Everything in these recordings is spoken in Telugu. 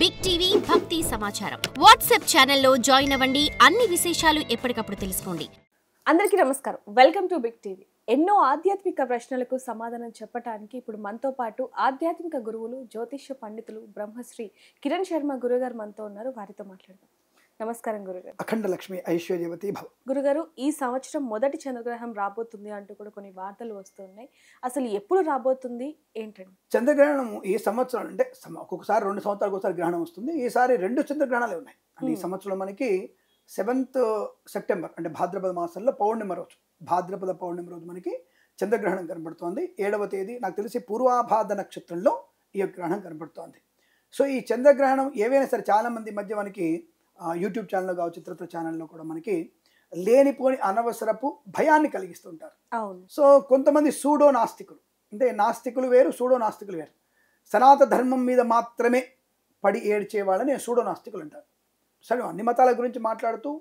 బిగ్ టీవీ భక్తి సమాచారం వాట్సాప్ ఛానల్లో జాయిన్ అవ్వండి. అన్ని విశేషాలు ఎప్పటికప్పుడు తెలుసుకోండి. అందరికీ నమస్కారం. Welcome to Big TV. ఎన్నో ఆధ్యాత్మిక ప్రశ్నలకు సమాధానం చెప్పడానికి ఇప్పుడు మనతో పాటు ఆధ్యాత్మిక గురువులు, జ్యోతిష్య పండితులు బ్రహ్మశ్రీ కిరణ్ శర్మ గురుగారు మనతో ఉన్నారు. వారితో మాట్లాడదాం. నమస్కారం గురుగారు. అఖండ లక్ష్మి ఐశ్వర్యవతి భవ. గురుగారు, ఈ సంవత్సరం మొదటి చంద్రగ్రహణం రాబోతుంది అంటూ కూడా కొన్ని వార్తలు వస్తున్నాయి. అసలు ఎప్పుడు రాబోతుంది ఏంటండి? చంద్రగ్రహణం ఈ సంవత్సరం అంటే ఒక్కొక్కసారి 2 సంవత్సరాలకు ఒకసారి గ్రహణం వస్తుంది. ఈసారి 2 చంద్రగ్రహణాలే ఉన్నాయి. అంటే ఈ సంవత్సరం మనకి 7th సెప్టెంబర్ అంటే భాద్రపద మాసంలో పౌర్ణిమ రోజు, భాద్రపద పౌర్ణిమ రోజు మనకి చంద్రగ్రహణం కనబడుతోంది. 7వ తేదీ నాకు తెలిసి పూర్వాభాద నక్షత్రంలో ఈ యొక్క గ్రహణం కనబడుతోంది. సో ఈ చంద్రగ్రహణం ఏవైనా సరే చాలామంది మధ్య మనకి యూట్యూబ్ ఛానల్లో కావచ్చు, ఇతరత్ర ఛానల్లో కూడా మనకి లేనిపోని అనవసరపు భయాన్ని కలిగిస్తుంటారు. అవును. సో కొంతమంది సూడో నాస్తికులు, అంటే నాస్తికులు వేరు, సూడో నాస్తికులు వేరు. సనాతన ధర్మం మీద మాత్రమే పడి ఏడ్చే వాళ్ళని సూడో నాస్తికులు అంటారు. సరే, అన్ని మతాల గురించి మాట్లాడుతూ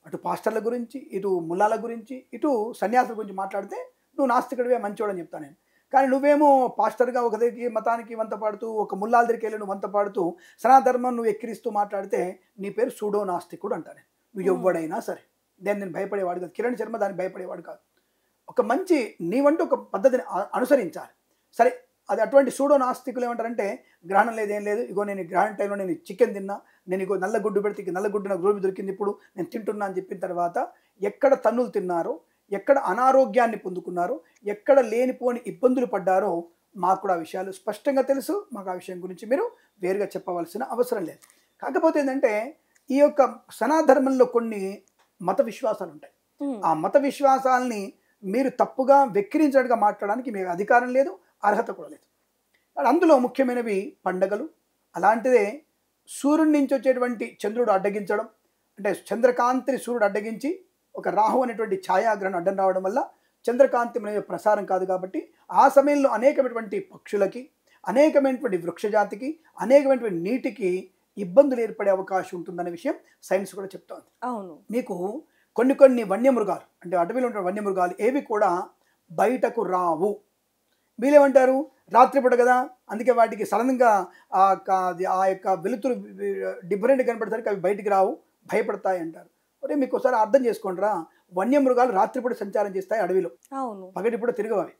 అటు పాస్టర్ల గురించి, ఇటు ముల్లాల గురించి, ఇటు సన్యాసుల గురించి మాట్లాడితే నువ్వు నాస్తికుడివే, మంచోడని చెప్తాను నేను. కానీ నువ్వేమో పాస్టర్గా ఒక దగ్గరికి మతానికి వంత పాడుతూ, ఒక ముల్లాల దగ్గరికి వెళ్ళి నువ్వు వంత పాడుతూ సనాతన ధర్మం నువ్వు ఎక్కిరిస్తూ మాట్లాడితే నీ పేరు సూడో నాస్తికుడు అంటాను. నువ్వు ఎవ్వడైనా సరే, నేను భయపడేవాడు కాదు. కిరణ్ శర్మ దానికి భయపడేవాడు కాదు. ఒక మంచి నీవంటూ ఒక పద్ధతిని అనుసరించాలి. సరే, అది అటువంటి సూడో నాస్తికులు ఏమంటారంటే గ్రహణం లేదు, ఏం లేదు, ఇగో నేను గ్రహణ టైంలో నేను చికెన్ తిన్నా, నేను ఇగో నల్ల గుడ్డు పెడితే నల్ల గుడ్డు నాకు రోజు దొరికింది, ఇప్పుడు నేను తింటున్నా అని చెప్పిన తర్వాత ఎక్కడ తన్నులు తిన్నారో, ఎక్కడ అనారోగ్యాన్ని పొందుకున్నారో, ఎక్కడ లేనిపోని ఇబ్బందులు పడ్డారో మాకు కూడా ఆ విషయాలు స్పష్టంగా తెలుసు. మాకు ఆ విషయం గురించి మీరు వేరుగా చెప్పవలసిన అవసరం లేదు. కాకపోతే ఏంటంటే ఈ యొక్క సనాధర్మంలో కొన్ని మత విశ్వాసాలు ఉంటాయి. ఆ మత విశ్వాసాలని మీరు తప్పుగా వెక్కిరించడానికి మాట్లాడడానికి మీకు అధికారం లేదు, అర్హత కూడా లేదు. అందులో ముఖ్యమైనవి పండగలు. అలాంటిదే సూర్యుడి నుంచి వచ్చేటువంటి చంద్రుడు అడ్డగించడం, అంటే చంద్రకాంతిని సూర్యుడు అడ్డగించి ఒక రాహు అనేటువంటి ఛాయాగ్రహణం అడ్డం రావడం వల్ల చంద్రకాంతి అనేది ప్రసారం కాదు. కాబట్టి ఆ సమయంలో అనేకమైనటువంటి పక్షులకి, అనేకమైనటువంటి వృక్షజాతికి, అనేకమైనటువంటి నీటికి ఇబ్బందులు ఏర్పడే అవకాశం ఉంటుందనే విషయం సైన్స్ కూడా చెప్తోంది. అవును. మీకు కొన్ని వన్యమృగాలు, అంటే అడవిలో ఉండే వన్యమృగాలు ఏవి కూడా బయటకు రావు. వీళ్ళేమంటారు, రాత్రిపూట కదా, అందుకే వాటికి సడన్గా ఆ యొక్క వెలుతురు డిఫరెంట్ కనపడేసరికి అవి బయటికి రావు, భయపడతాయి అంటారు. ఒరే, మీకు ఒకసారి అర్థం చేసుకోండిరా, వన్యమృగాలు రాత్రిపూట సంచారం చేస్తాయి అడవిలో, పగటిపూట తిరగవు అవి.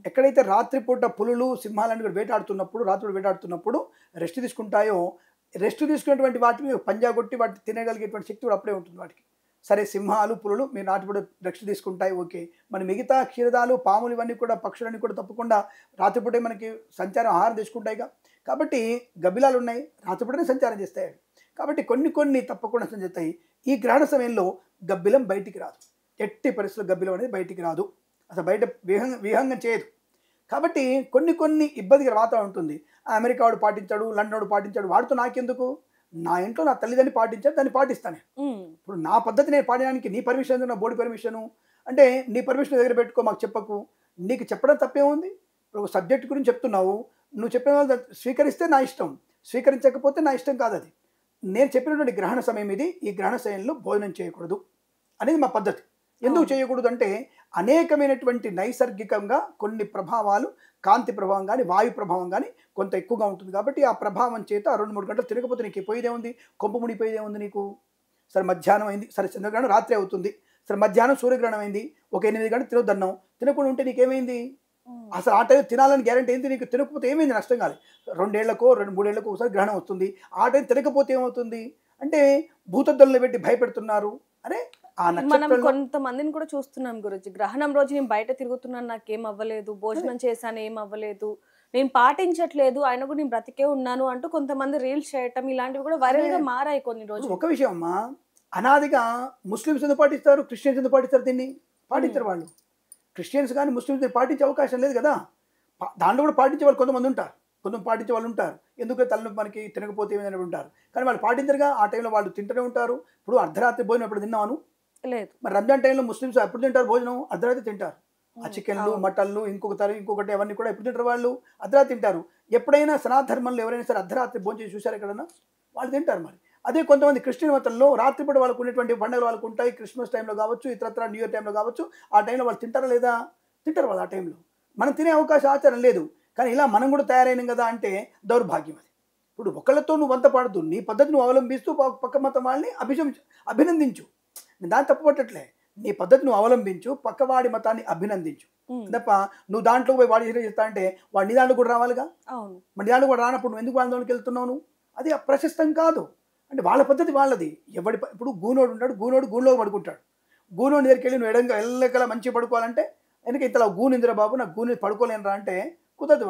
ఎక్కడైతే రాత్రిపూట పులులు, సింహాలను కూడా వేటాడుతున్నప్పుడు, రాత్రిపూట వేటాడుతున్నప్పుడు రెస్ట్ తీసుకుంటాయో, రెస్ట్ తీసుకునేటువంటి వాటిని పంజా కొట్టి వాటిని తినగలిగేటువంటి శక్తి కూడా అప్పుడే ఉంటుంది వాటికి. సరే, సింహాలు, పులులు మీరు రాత్రిపూట రెస్ట్ తీసుకుంటాయి, ఓకే. మరి మిగతా క్షీరదాలు, పాములు ఇవన్నీ కూడా, పక్షులన్నీ కూడా తప్పకుండా రాత్రిపూటే మనకి సంచారం ఆహారం తీసుకుంటాయిగా. కాబట్టి గబ్బిలాలు ఉన్నాయి, రాత్రిపూటనే సంచారం చేస్తాయి అవి. కాబట్టి కొన్ని తప్పకుండా సంచరిస్తాయి. ఈ గ్రహణ సమయంలో గబ్బిలం బయటికి రాదు, ఎట్టి పరిస్థితుల్లో గబ్బిలం అనేది బయటికి రాదు, అసలు బయట విహంగం చేయదు. కాబట్టి కొన్ని ఇబ్బందికర వాతావరణం ఉంటుంది. అమెరికా వాడు పాటించాడు, లండన్ వాడు పాటించాడు, వాడితో నాకెందుకు? నా ఇంట్లో నా తల్లిదండ్రులు పాటించారు, దాన్ని పాటిస్తాను. ఇప్పుడు నా పద్ధతి నేను పాటించడానికి నీ పర్మిషన్, నా బోర్డు పర్మిషను, అంటే నీ పర్మిషన్ దగ్గర పెట్టుకో, మాకు చెప్పకు. నీకు చెప్పడం తప్పేముంది? ఇప్పుడు ఒక సబ్జెక్ట్ గురించి చెప్తున్నావు, నువ్వు చెప్పిన వాళ్ళు స్వీకరిస్తే నా ఇష్టం, స్వీకరించకపోతే నా ఇష్టం కాదు. అది నేను చెప్పినటువంటి గ్రహణ సమయం ఇది, ఈ గ్రహణ సమయంలో భోజనం చేయకూడదు అనేది మా పద్ధతి. ఎందుకు చేయకూడదు అంటే అనేకమైనటువంటి నైసర్గికంగా కొన్ని ప్రభావాలు, కాంతి ప్రభావం కానీ, వాయు ప్రభావం కానీ కొంత ఎక్కువగా ఉంటుంది. కాబట్టి ఆ ప్రభావం చేత 2-3 గంటలు తిరగకపోతే నీకు పోయేదే ఉంది, కొంప మునిపోయేదే ఉంది నీకు. సరే, మధ్యాహ్నం అయింది, సరే చంద్రగ్రహణం రాత్రి అవుతుంది, సరే మధ్యాహ్నం సూర్యగ్రహణం అయింది, ఒక 8 గంటలు తినొద్దన్నావు, తినకుండా ఉంటే నీకేమైంది? అసలు ఆ టైం తినాలని గ్యారంటీ ఏంటి నీకు? తినకపోతే ఏమైంది? నష్టం కాదు. 2 ఏళ్లకో 3 ఏళ్లకో ఒకసారి గ్రహణం వస్తుంది, ఆ టైం తినకపోతే ఏమవుతుంది అంటే భూతద్దులను పెట్టి భయపెడుతున్నారు. అరే, మనం కొంతమందిని కూడా చూస్తున్నాం గురించి, గ్రహణం రోజు నేను బయట తిరుగుతున్నాను, నాకేం అవ్వలేదు, భోజనం చేశాను, ఏం అవ్వలేదు, నేను పాటించట్లేదు, ఆయన కూడా నేను బ్రతికే ఉన్నాను అంటూ కొంతమంది రీల్స్ చేయటం, ఇలాంటివి కూడా వైరల్ గా మారాయి కొన్ని రోజులు. ఒక విషయం అమ్మా, అనాదిగా ముస్లిమ్స్ ఎందుకు పాటిస్తారు, క్రిస్టియన్స్ ఎందుకు పాటిస్తారు? దీన్ని పాటించారు వాళ్ళు. క్రిస్టియన్స్ కానీ ముస్లిమ్స్ పాటించే అవకాశం లేదు కదా. దాంట్లో కూడా పాటించే వాళ్ళు కొంతమంది ఉంటారు, కొంతమంది పాటించే వాళ్ళు ఉంటారు. ఎందుకంటే తలనొప్పి మనకి తినకపోతే ఏమైనా ఉంటారు, కానీ వాళ్ళు పాటించరుగా. ఆ టైంలో వాళ్ళు తింటూనే ఉంటారు. ఇప్పుడు అర్ధరాత్రి భోజనం ఎప్పుడు తిన్నాను లేదు. మరి రంజాన్ టైంలో ముస్లిమ్స్ ఎప్పుడు తింటారు భోజనం? అర్ధరాత్రి తింటారు. ఆ చికెన్లు, మటన్లు, ఇంకొకటి అవన్నీ కూడా ఎప్పుడు తింటారు? వాళ్ళు అర్ధరాత్రి తింటారు. ఎప్పుడైనా సనాధర్మంలో ఎవరైనా సరే అర్ధరాత్రి భోజనం చేసి చూశారు ఎక్కడన్నా? వాళ్ళు తింటారు. మరి అదే కొంతమంది క్రిస్టియన్ మతంలో రాత్రిపూట వాళ్ళకు ఉన్నటువంటి పండుగలు వాళ్ళకు ఉంటాయి. క్రిస్మస్ టైంలో కావచ్చు, ఇతరత్ర న్యూ ఇయర్ టైంలో కావచ్చు, ఆ టైంలో వాళ్ళు తింటారా లేదా? తింటారు వాళ్ళు ఆ టైంలో. మనం తినే అవకాశం ఆచారం లేదు. కానీ ఇలా మనం కూడా తయారైనాం కదా అంటే దౌర్భాగ్యం అది. ఇప్పుడు ఒకళ్ళతో నువ్వు వంత పాడద్దు, నీ పద్ధతి నువ్వు అవలంబిస్తూ పక్క మతం వాళ్ళని అభినందించు. నేను దాన్ని తప్పుపట్టట్లే. నీ పద్ధతి నువ్వు అవలంబించు, పక్కవాడి మతాన్ని అభినందించు తప్ప నువ్వు దాంట్లో పోయి వాడి చేస్తా అంటే వాడు నీ దాంట్లో కూడా రావాలిగా. మరి నీ దాంట్లో కూడా రానప్పుడు నువ్వు ఎందుకు వాళ్ళ దాంట్లోకి వెళ్తున్నావు? నువ్వు అది అప్రశస్తం కాదు. అంటే వాళ్ళ పద్ధతి వాళ్ళది. ఇప్పుడు గూనోడు ఉంటాడు, గూనులో పడుకుంటాడు. గూనోడి దగ్గరికి వెళ్ళి నువ్వు ఎల్లకలా మంచిగా పడుకోవాలంటే ఎందుకు ఇంతలా గూను ఇందిరా బాబు, నాకు గూని పడుకోలేనురా అంటే కుదరదు.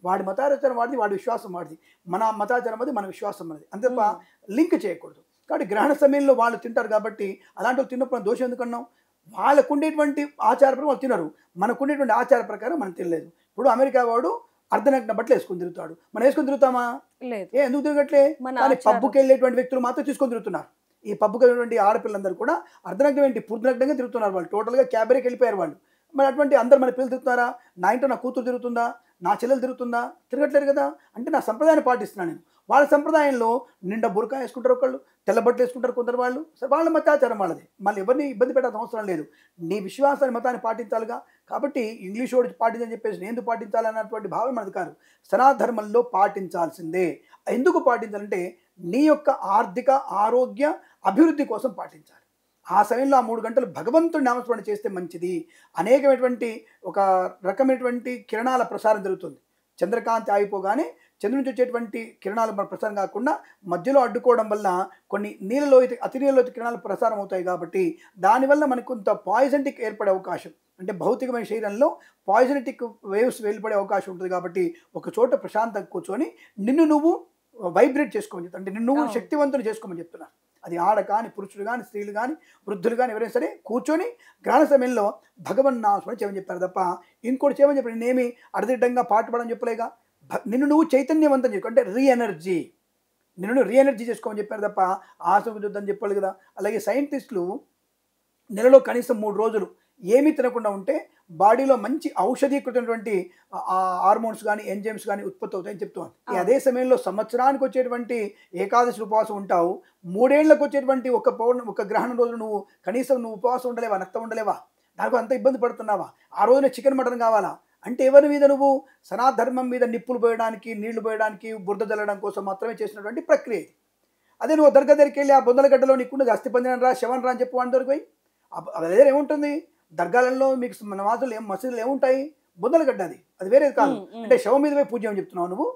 వాడి మతాచారం వాడిది, వాడి విశ్వాసం వాడిది, మన మతాచారం అది, మన విశ్వాసం అనేది. అంతే తప్ప లింక్ చేయకూడదు. కాబట్టి గ్రహణ సమయంలో వాళ్ళు తింటారు కాబట్టి అలాంటి వాళ్ళు తిన్నప్పుడు మనం దోషం ఎందుకన్నాం? వాళ్ళకు ఉండేటువంటి ఆచార ప్రకారం వాళ్ళు తినరు, మనకు ఉండేటువంటి ఆచార ప్రకారం మనం తినలేదు. ఇప్పుడు అమెరికా వాడు అర్ధనగ్న బట్టలు వేసుకొని తిరుగుతాడు, మనం వేసుకొని తిరుగుతామా? ఎందుకు తిరగట్లే? కానీ పబ్బుకి వెళ్ళేటువంటి వ్యక్తులు మాత్రం తీసుకొని తిరుగుతున్నారు. ఈ పబ్బుకి వెళ్ళేటువంటి ఆడపిల్లలందరూ కూడా అర్ధనగ్నం ఏంటి, పూర్తినగ్నంగా తిరుగుతున్నారు. వాళ్ళు టోటల్గా క్యాబరేకి వెళ్ళిపోయారు వాళ్ళు. మరి అటువంటి అందరు మన పిల్లలు తిరుగుతున్నారా? నా ఇంట్లో నా కూతురు తిరుగుతుందా, నా చెల్లెలు తిరుగుతుందా? తిరగట్లేరు కదా. అంటే నా సంప్రదాయాన్ని పాటిస్తున్నాను నేను. వాళ్ళ సంప్రదాయంలో నిండా బురకా వేసుకుంటారు, ఒకళ్ళు తెల్ల బట్టలు వేసుకుంటారు కొందరు వాళ్ళు. సరే, వాళ్ళ మతాచారం వాళ్ళది, మళ్ళీ ఎవరిని ఇబ్బంది పెట్టాల్సిన అవసరం లేదు. నీ విశ్వాసాన్ని మతాన్ని పాటించాలిగా. కాబట్టి ఇంగ్లీష్ వాడు పాటించని చెప్పేసి నేను పాటించాలన్నటువంటి భావం మనది కాదు. సనాధర్మంలో పాటించాల్సిందే. ఎందుకు పాటించాలంటే నీ యొక్క ఆర్థిక ఆరోగ్య అభివృద్ధి కోసం పాటించాలి. ఆ సమయంలో ఆ 3 గంటలు భగవంతుడి నామస్మరణ చేస్తే మంచిది. అనేకమైనటువంటి ఒక రకమైనటువంటి కిరణాల ప్రసారం జరుగుతుంది. చంద్రకాంతి ఆగిపోగానే చంద్రుడి నుంచి వచ్చేటువంటి కిరణాలు మన ప్రసారం కాకుండా మధ్యలో అడ్డుకోవడం వల్ల కొన్ని అతి నీళ్ళలోతి కిరణాలు ప్రసారం అవుతాయి. కాబట్టి దానివల్ల మనకు కొంత పాయిజనటిక్ ఏర్పడే అవకాశం, అంటే భౌతికమైన శరీరంలో పాయిజనటిక్ వేవ్స్ వెళ్ళిపడే అవకాశం ఉంటుంది. కాబట్టి ఒక చోట ప్రశాంతంగా కూర్చొని నిన్ను నువ్వు వైబ్రేట్ చేసుకోమని చెప్తాను, అంటే నిన్ను నువ్వు శక్తివంతులు చేసుకోమని చెప్తున్నారు. అది ఆడ కానీ పురుషులు కానీ స్త్రీలు కానీ వృద్ధులు కానీ ఎవరైనా సరే కూర్చొని గ్రహణ సమయంలో భగవన్ నామస్మరణ చేయమని చెప్పారు తప్ప ఇంకోటి చేయమని చెప్పారు. నేనేమి అర్ధదిడ్డంగా పాటుపడని చెప్పలేగా. నిన్ను నువ్వు చైతన్యవంతం చేసుకో, అంటే నిన్ను రీఎనర్జీ చేసుకోమని చెప్పారు తప్ప ఆశకు చూద్దని చెప్పాలి కదా. అలాగే సైంటిస్టులు నెలలో కనీసం 3 రోజులు ఏమీ తినకుండా ఉంటే బాడీలో మంచి ఔషధీకృతమైనటువంటి హార్మోన్స్ కానీ ఎంజైమ్స్ కానీ ఉత్పత్తి అవుతాయని చెప్తున్నాను. అదే సమయంలో సంవత్సరానికి వచ్చేటువంటి ఏకాదశి ఉపవాసం ఉంటావు, 3 ఏళ్లకు వచ్చేటువంటి ఒక గ్రహణం రోజు నువ్వు కనీసం నువ్వు ఉపవాసం ఉండలేవా, నక్తం ఉండలేవా? దానికి అంత ఇబ్బంది పడుతున్నావా? ఆ రోజున చికెన్ మటన్ కావాలా? అంటే ఎవరి మీద నువ్వు సనాధర్మం మీద నిప్పులు పోయడానికి, నీళ్లు పోయడానికి, బురద జల్లడం కోసం మాత్రమే చేసినటువంటి ప్రక్రియ ఇది. అదే నువ్వు దర్గా దగ్గరికి వెళ్ళి ఆ బొందలగడ్డలో నీకున్నది అస్థిపంజరం రా, శవం రా అని చెప్పి వాడి దగ్గరికి పోయి అదే ఏముంటుంది? దర్గాలలో మీకు నమాజులు మసీదులు ఏముంటాయి? బొందలగడ్డ అది వేరేది కాదు. అంటే శవం మీద పోయి పూజ అని చెప్తున్నావు నువ్వు,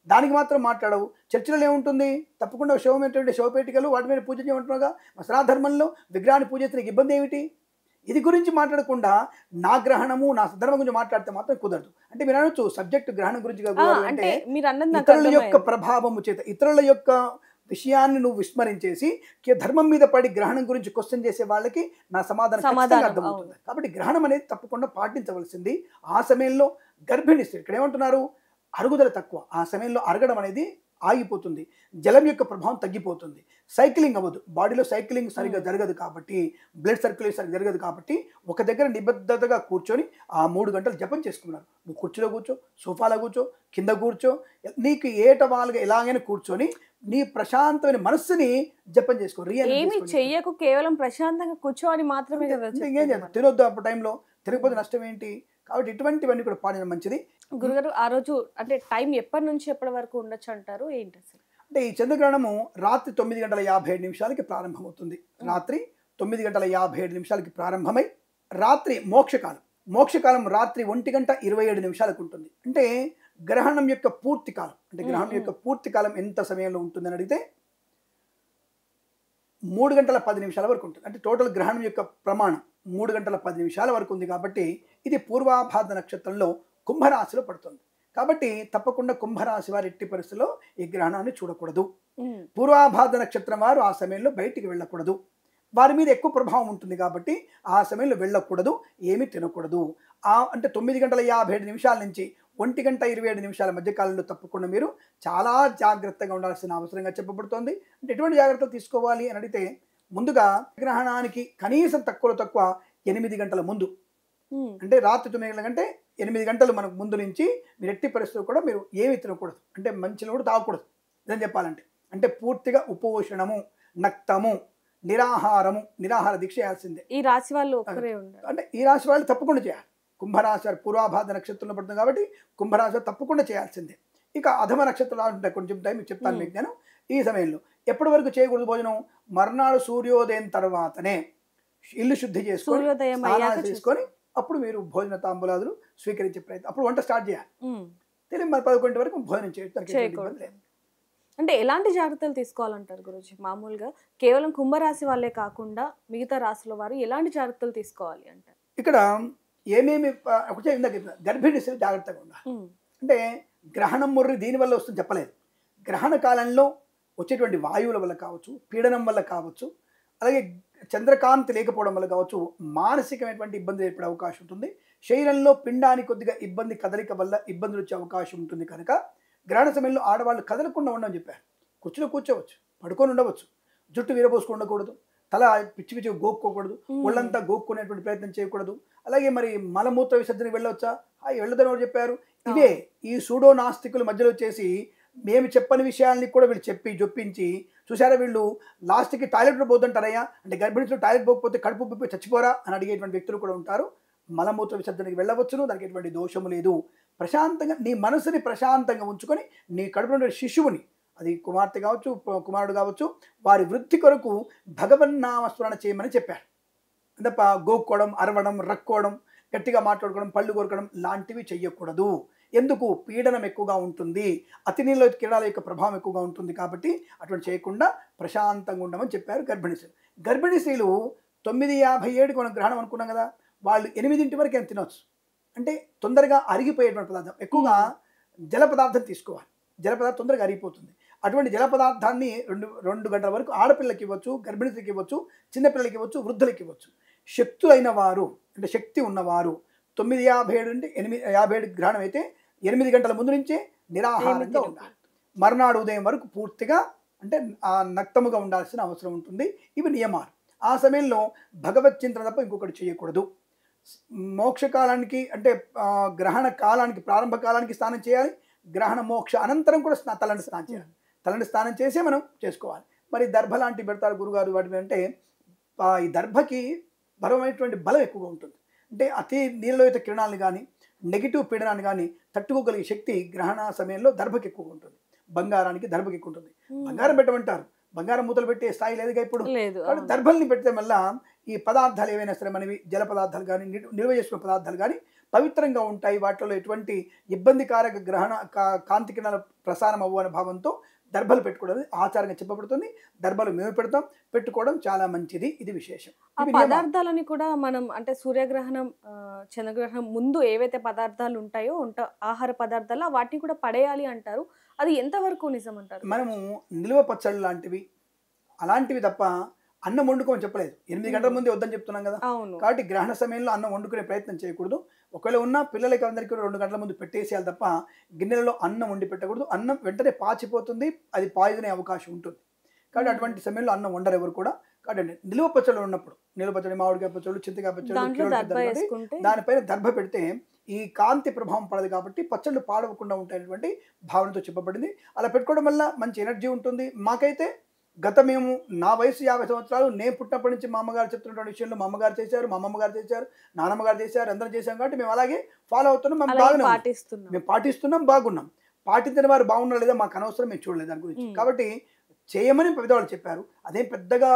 దానికి మాత్రం మాట్లాడవు. చర్చిలలో ఏముంటుంది? తప్పకుండా శవం ఏంటంటే శవపేటికలు, వాటి మీద పూజ చేయమంటున్నావుగా. సనాధర్మంలో విగ్రహాన్ని పూజ చేస్తే నీకు ఇబ్బంది ఏమిటి? ఇది గురించి మాట్లాడకుండా నా గ్రహణము నా ధర్మం గురించి మాట్లాడితే మాత్రం కుదరదు. అంటే మీరు అనొచ్చు సబ్జెక్ట్ గ్రహణం గురించి అంటే ఇతరుల యొక్క ప్రభావము చేత ఇతరుల యొక్క విషయాన్ని నువ్వు విస్మరించేసి ధర్మం మీద పడి గ్రహణం గురించి క్వశ్చన్ చేసే వాళ్ళకి నా సమాధానం అర్థమవుతుంది. కాబట్టి గ్రహణం అనేది తప్పకుండా పాటించవలసింది. ఆ సమయంలో గర్భిణీ స్త్రీ ఇక్కడ ఏమంటున్నారు? అరుగుదల తక్కువ, ఆ సమయంలో అరగడం అనేది ఆగిపోతుంది, జలం యొక్క ప్రభావం తగ్గిపోతుంది, సైక్లింగ్ అవ్వదు, బాడీలో సైక్లింగ్ సరిగ్గా జరగదు కాబట్టి, బ్లడ్ సర్క్యులేషన్ సరిగ్గా జరగదు కాబట్టి ఒక దగ్గర నిబద్ధతగా కూర్చొని ఆ 3 గంటలు జపం చేసుకున్నారు. నువ్వు కుర్చీలో కూర్చో, సోఫాలో కూర్చో, కింద కూర్చో, నీకు ఏటవాలుగా ఎలాగైనా కూర్చొని నీ ప్రశాంతమైన మనస్సుని జపం చేసుకో. ఏమి చెయ్యకు, కేవలం ప్రశాంతంగా కూర్చోని మాత్రమే కదా. ఇంకేం చేద్దాం, తినొద్దు అప్పుడు టైంలో, తినకపోతే నష్టం ఏంటి? కాబట్టి ఇటువంటివన్నీ కూడా పాడడం మంచిది. గురుగారు ఆ రోజు అంటే టైం ఎప్పటి నుంచి ఎప్పటి వరకు ఉండొచ్చు అంటారు? ఏంటి అసలు? అంటే ఈ చంద్రగ్రహణము రాత్రి 9:57 ప్రారంభమవుతుంది. రాత్రి 9:57 ప్రారంభమై రాత్రి మోక్షకాలం రాత్రి 1:27 ఉంటుంది. అంటే గ్రహణం యొక్క పూర్తి కాలం, అంటే గ్రహణం యొక్క పూర్తి కాలం ఎంత సమయంలో ఉంటుందని అడిగితే 3:10 వరకు ఉంటుంది. అంటే టోటల్ గ్రహణం యొక్క ప్రమాణం 3:10 వరకు ఉంది. కాబట్టి ఇది పూర్వాభాద్ర నక్షత్రంలో కుంభరాశిలో పడుతుంది. కాబట్టి తప్పకుండా కుంభరాశి వారు ఎట్టి పరిస్థితుల్లో ఈ గ్రహణాన్ని చూడకూడదు. పూర్వాభాద్ర నక్షత్రం వారు ఆ సమయంలో బయటికి వెళ్ళకూడదు. వారి మీద ఎక్కువ ప్రభావం ఉంటుంది కాబట్టి ఆ సమయంలో వెళ్ళకూడదు, ఏమీ తినకూడదు. అంటే 9:57 నుంచి 1:27 మధ్య కాలంలో తప్పకుండా మీరు చాలా జాగ్రత్తగా ఉండాల్సిన అవసరంగా చెప్పబడుతోంది. అంటే ఎటువంటి జాగ్రత్తలు తీసుకోవాలి అని అడిగితే, ముందుగా గ్రహణానికి కనీసం తక్కువ 8 గంటల ముందు, అంటే రాత్రి 9 గంటల కంటే 8 గంటలు మనకు ముందు నుంచి మీరు ఎట్టి పరిస్థితులు కూడా మీరు ఏమి తినకూడదు. అంటే మంచిని కూడా తాగకూడదు. ఇదని చెప్పాలంటే అంటే పూర్తిగా ఉపోషణము, నక్తము, నిరాహార దీక్ష చేయాల్సిందే. ఈ రాశి వాళ్ళు అంటే ఈ రాశి వాళ్ళు తప్పకుండా చేయాలి. కుంభరాశి వారు పూర్వాభాద్ర నక్షత్రంలో పడుతుంది కాబట్టి కుంభరాశి వారు తప్పకుండా చేయాల్సిందే. ఇక అధమ నక్షత్రాలు ఉంటాయి, కొంచెం టైం చెప్తాను మీకు నేను. ఈ సమయంలో ఎప్పటి వరకు చేయకూడదు భోజనం? మర్నాడు సూర్యోదయం తర్వాతనే ఇల్లు శుద్ధి చేసుకొని సూర్యోదయం స్నానాలు అయ్యాక చేసుకొని అప్పుడు మీరు భోజన తాంబూలాదులు స్వీకరించే ప్రయత్నం, అప్పుడు వంట స్టార్ట్ చేయాలి. తెలియదు మరి 11 వరకు భోజనం చేయకూడదు. అంటే ఎలాంటి జాగ్రత్తలు తీసుకోవాలంటారు గురూజీ? మామూలుగా కేవలం కుంభరాశి వాళ్ళే కాకుండా మిగతా రాశుల వారు ఎలాంటి జాగ్రత్తలు తీసుకోవాలి అంటారు? ఇక్కడ ఏమేమి ఒకటే ఇందాక గర్భిణీ స్త్రీలు జాగ్రత్తగా ఉండాలి. అంటే గ్రహణం ముర్రి దీనివల్ల వస్తుంది చెప్పలేదు. గ్రహణ కాలంలో వచ్చేటువంటి వాయువుల వల్ల కావచ్చు, పీడనం వల్ల కావచ్చు, అలాగే చంద్రకాంతి లేకపోవడం వల్ల కావచ్చు, మానసికమైనటువంటి ఇబ్బంది ఏర్పడే అవకాశం ఉంటుంది. శరీరంలో పిండానికి కొద్దిగా ఇబ్బంది, కదలిక వల్ల ఇబ్బందులు వచ్చే అవకాశం ఉంటుంది. కనుక గ్రహణ సమయంలో ఆడవాళ్ళు కదలకుండా ఉండమని చెప్పారు. కుర్చీలో కూర్చోవచ్చు, పడుకొని ఉండవచ్చు, జుట్టు విరబోసుకొని ఉండకూడదు, తల పిచ్చి పిచ్చి గోక్కోకూడదు, ఒళ్ళంతా గోక్కునేటువంటి ప్రయత్నం చేయకూడదు. అలాగే మరి మలమూత్ర విసర్జనకి వెళ్ళవచ్చా? వెళ్ళదని ఎవరు చెప్పారు? ఇవే ఈ సూడో నాస్తికుల మధ్యలో వచ్చేసి మేము చెప్పని విషయాల్ని కూడా వీళ్ళు చెప్పి జొప్పించి చూసారా, వీళ్ళు లాస్ట్కి టాయిలెట్లో పోతుంటారయ్యా, అంటే గర్భిణీలో టాయిలెట్ పోకపోతే కడుపు ఉబ్బిపోయి చచ్చిపోరా అని అడిగేటువంటి వ్యక్తులు కూడా ఉంటారు. మలమూత్ర విసర్జనకి వెళ్ళవచ్చును, దానికి ఎటువంటి దోషము లేదు. ప్రశాంతంగా నీ మనసుని ప్రశాంతంగా ఉంచుకొని నీ కడుపులో శిశువుని, అది కుమార్తె కావచ్చు, కుమారుడు కావచ్చు, వారి వృద్ధి కొరకు భగవన్నామస్మరణ చేయమని చెప్పారు. తప్ప గోక్కోవడం, అరవడం, రక్కోవడం, గట్టిగా మాట్లాడుకోవడం, పళ్ళు కొరకడం లాంటివి చెయ్యకూడదు. ఎందుకు? పీడనం ఎక్కువగా ఉంటుంది, అతి నీళ్ళ కిరణాల యొక్క ప్రభావం ఎక్కువగా ఉంటుంది. కాబట్టి అటువంటి చేయకుండా ప్రశాంతంగా ఉండమని చెప్పారు గర్భిణీ స్త్రీలు. గర్భిణీ స్త్రీలు 9:57 మనం గ్రహణం అనుకున్నాం కదా, వాళ్ళు 8 వరకు ఏం తినవచ్చు. అంటే తొందరగా అరిగిపోయేటువంటి పదార్థం, ఎక్కువగా జల పదార్థం తీసుకోవాలి. జల పదార్థం తొందరగా అరిగిపోతుంది. అటువంటి జల పదార్థాన్ని 2 గంటల వరకు ఆడపిల్లలకి ఇవ్వచ్చు, గర్భిణీకి ఇవ్వచ్చు, చిన్నపిల్లలకి ఇవ్వచ్చు, వృద్ధులకి ఇవ్వచ్చు. శక్తులైన వారు అంటే శక్తి ఉన్నవారు 9:57 అంటే 8:57 గ్రహణం అయితే 8 గంటల ముందు నుంచే నిరాహారంగా ఉండాలి. మర్నాడు ఉదయం వరకు పూర్తిగా అంటే నక్తముగా ఉండాల్సిన అవసరం ఉంటుంది. ఇవి నియమాలు. ఆ సమయంలో భగవత్ చింతన తప్ప ఇంకొకటి చేయకూడదు. మోక్షకాలానికి అంటే గ్రహణ కాలానికి, ప్రారంభ కాలానికి స్నానం చేయాలి. గ్రహణ మోక్ష అనంతరం కూడా తలంటి స్నానం చేయాలి. తలంటి స్నానం చేసే మనం చేసుకోవాలి. మరి దర్భ లాంటివి పెడతారు గురుగారు. వాటి అంటే ఈ దర్భకి బలమైనటువంటి బలం ఎక్కువగా ఉంటుంది. అంటే అతి నీళ్ళలోహిత కిరణాలను కానీ, నెగిటివ్ పీడనాన్ని కానీ తట్టుకోగలిగే శక్తి గ్రహణ సమయంలో దర్భకి ఎక్కువగా ఉంటుంది. బంగారానికి దర్భకి ఎక్కువ ఉంటుంది. బంగారం పెట్టమంటారు, బంగారం మూతలు పెట్టే స్థాయి లేదుగా ఇప్పుడు. దర్భల్ని పెట్టడం వల్ల ఈ పదార్థాలు ఏవైనా సరే మనవి జల పదార్థాలు కానీ, నిల్వ చేసుకునే పదార్థాలు కానీ పవిత్రంగా ఉంటాయి. వాటిలో ఎటువంటి ఇబ్బందికారక గ్రహణ కాంతి కిరణాల ప్రసారం అవ్వు అనే భావంతో దర్భలు పెట్టుకోవడం ఆచారంగా చెప్పబడుతుంది. దర్భలు మేము పెట్టుకోవడం చాలా మంచిది. ఇది విశేషం. ఆ పదార్థాలని కూడా మనం అంటే సూర్యగ్రహణం, చంద్రగ్రహణం ముందు ఏవైతే పదార్థాలు ఉంటాయో ఆహార పదార్థాలు వాటిని కూడా పడేయాలి అంటారు. అది ఎంతవరకు నిజం అంటారు? మనము నిల్వ పచ్చళ్ళు లాంటివి అలాంటివి తప్ప అన్నం వండుకోమని చెప్పలేదు. 8 గంటల ముందే వద్దని చెప్తున్నాం కదా. కాబట్టి గ్రహణ సమయంలో అన్నం వండుకునే ప్రయత్నం చేయకూడదు. ఒకవేళ ఉన్న పిల్లలకి అందరికీ 2 గంటల ముందు పెట్టేసేయాలి తప్ప గిన్నెలలో అన్నం వండి పెట్టకూడదు. అన్నం వెంటనే పాచిపోతుంది, అది పాయిజన్ అయ్యే అవకాశం ఉంటుంది. కాబట్టి అటువంటి సమయంలో అన్నం వండరు ఎవరు కూడా. కాబట్టి నిల్వ పచ్చళ్ళు ఉన్నప్పుడు, నిల్వ పచ్చడి, మామిడికాయ పచ్చళ్ళు, చింతకాయ పచ్చళ్ళు, దానిపైన దర్భ పెడితే ఈ కాంతి ప్రభావం పడదు. కాబట్టి పచ్చళ్ళు పాడవకుండా ఉంటాయనేటువంటి భావనతో చెప్పబడింది. అలా పెట్టుకోవడం వల్ల మంచి ఎనర్జీ ఉంటుంది. మాకైతే మేము నా వయసు 50 సంవత్సరాలు, నేను పుట్టినప్పటి నుంచి మా అమ్మగారు చెప్తున్నటువంటి విషయంలో మా అమ్మగారు చేశారు, మా అమ్మమ్మగారు చేశారు, నాన్నమ్మగారు చేశారు, అందరం చేశాం. కాబట్టి మేము అలాగే ఫాలో అవుతున్నాం. మేము పాటిస్తున్నాం, బాగున్నాం. పాటించిన వారు బాగున్నారు లేదా మాకు అనవసరం, మేము చూడలేదు దాని గురించి. కాబట్టి చేయమని పెద్దవాళ్ళు చెప్పారు. అదేం పెద్దగా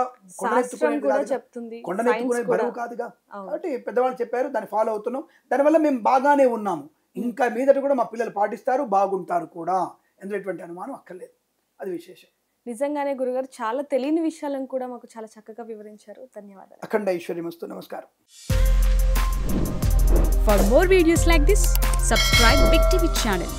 కొండనెత్తుకునే బరువు కాదుగా. కాబట్టి పెద్దవాళ్ళు చెప్పారు, దాన్ని ఫాలో అవుతున్నాం. దానివల్ల మేము బాగానే ఉన్నాము. ఇంకా మీదట కూడా మా పిల్లలు పాటిస్తారు, బాగుంటారు కూడా. ఎందులో ఎటువంటి అనుమానం అక్కర్లేదు. అది విశేషం. నిజంగానే గురుగారు చాలా తెలియని విషయాలను కూడా మాకు చాలా చక్కగా వివరించారు. ధన్యవాదాలు. అఖండ ఐశ్వర్యమస్తు. నమస్కారం. For more videos like this, subscribe Big TV channel.